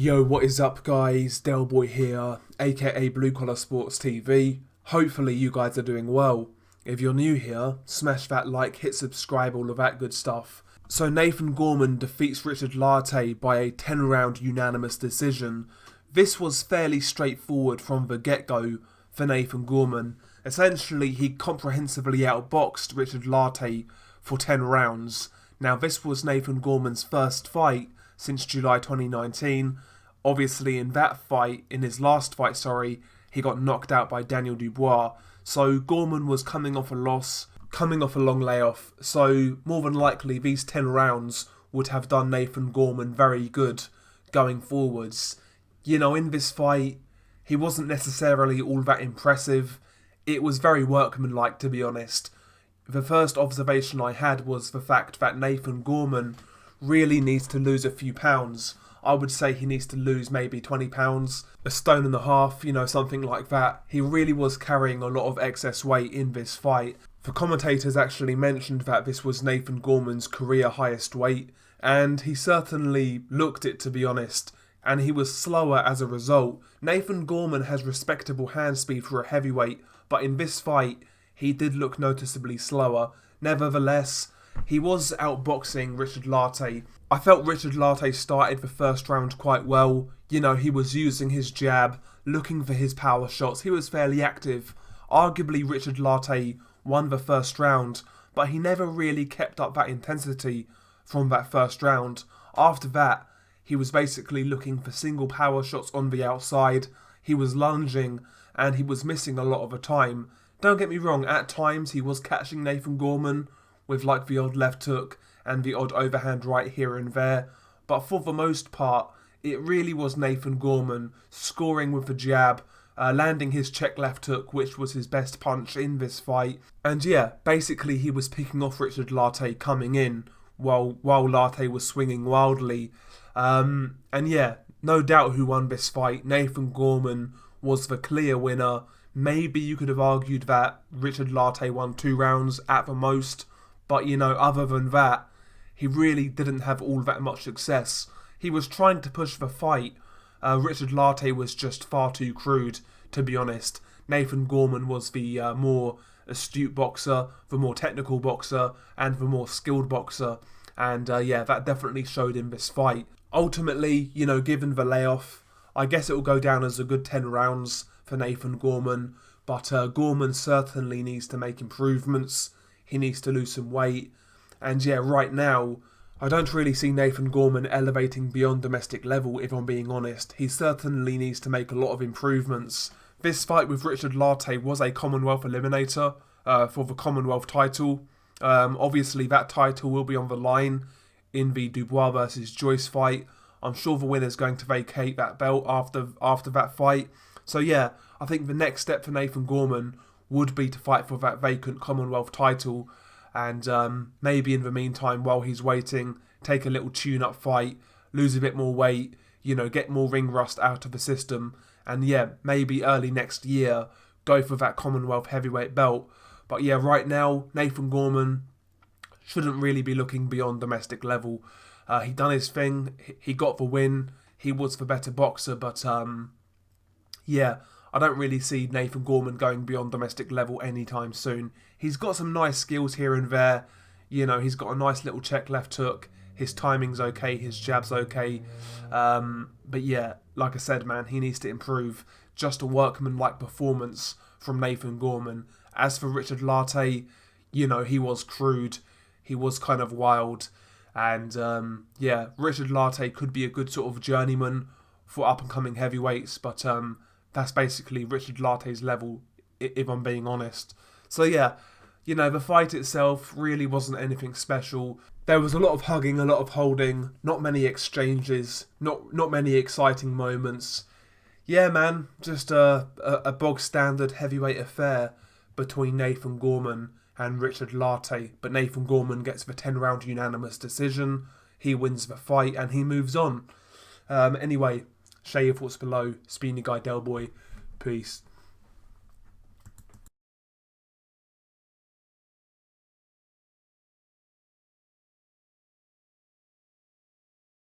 Yo, what is up guys? Del Boy here, aka Blue Collar Sports TV. Hopefully you guys are doing well. If you're new here, smash that like, hit subscribe, all of that good stuff. So Nathan Gorman defeats Richard Lartey by a 10-round unanimous decision. This was fairly straightforward from the get-go for Nathan Gorman. Essentially, he comprehensively outboxed Richard Lartey for 10 rounds. Now this was Nathan Gorman's first fight since July 2019. Obviously in his last fight, he got knocked out by Daniel Dubois. So Gorman was coming off a long layoff. So more than likely these 10 rounds would have done Nathan Gorman very good going forwards. You know, in this fight, he wasn't necessarily all that impressive. It was very workmanlike, to be honest. The first observation I had was the fact that Nathan Gorman really needs to lose a few pounds. I would say he needs to lose maybe 20 pounds, a stone and a half, you know, something like that. He really was carrying a lot of excess weight in this fight. The commentators actually mentioned that this was Nathan Gorman's career highest weight, and he certainly looked it, to be honest, and he was slower as a result. Nathan Gorman has respectable hand speed for a heavyweight, but in this fight, he did look noticeably slower. Nevertheless, he was outboxing Richard Lartey. I felt Richard Lartey started the first round quite well. You know, he was using his jab, looking for his power shots. He was fairly active. Arguably, Richard Lartey won the first round, but he never really kept up that intensity from that first round. After that, he was basically looking for single power shots on the outside. He was lunging, and he was missing a lot of the time. Don't get me wrong, at times he was catching Nathan Gorman with like the odd left hook and the odd overhand right here and there. But for the most part, it really was Nathan Gorman scoring with the jab, landing his check left hook, which was his best punch in this fight. And yeah, basically he was picking off Richard Lartey coming in while Lartey was swinging wildly. And yeah, no doubt who won this fight. Nathan Gorman was the clear winner. Maybe you could have argued that Richard Lartey won 2 rounds at the most. But, you know, other than that, he really didn't have all that much success. He was trying to push the fight. Richard Lartey was just far too crude, to be honest. Nathan Gorman was the more astute boxer, the more technical boxer, and the more skilled boxer. And yeah, that definitely showed in this fight. Ultimately, you know, given the layoff, I guess it will go down as a good 10 rounds for Nathan Gorman. But Gorman certainly needs to make improvements. He needs to lose some weight. And yeah, right now, I don't really see Nathan Gorman elevating beyond domestic level, if I'm being honest. He certainly needs to make a lot of improvements. This fight with Richard Lartey was a Commonwealth eliminator for the Commonwealth title. Obviously, that title will be on the line in the Dubois versus Joyce fight. I'm sure the winner's going to vacate that belt after that fight. So yeah, I think the next step for Nathan Gorman would be to fight for that vacant Commonwealth title, and maybe in the meantime, while he's waiting, take a little tune-up fight, lose a bit more weight, you know, get more ring rust out of the system, and yeah, maybe early next year, go for that Commonwealth heavyweight belt. But yeah, right now, Nathan Gorman shouldn't really be looking beyond domestic level. He done his thing, he got the win, he was the better boxer, but yeah, I don't really see Nathan Gorman going beyond domestic level anytime soon. He's got some nice skills here and there. You know, he's got a nice little check left hook. His timing's okay. His jab's okay. But yeah, like I said, man, he needs to improve. Just a workman-like performance from Nathan Gorman. As for Richard Lartey, you know, he was crude. He was kind of wild. And yeah, Richard Lartey could be a good sort of journeyman for up-and-coming heavyweights. But that's basically Richard Lartey's level, if I'm being honest. So yeah, you know, the fight itself really wasn't anything special. There was a lot of hugging, a lot of holding, not many exchanges, not many exciting moments. Yeah, man, just a bog standard heavyweight affair between Nathan Gorman and Richard Lartey. But Nathan Gorman gets the 10-round unanimous decision. He wins the fight and he moves on. Anyway, share your thoughts below. It's been your guy Del Boy. Peace.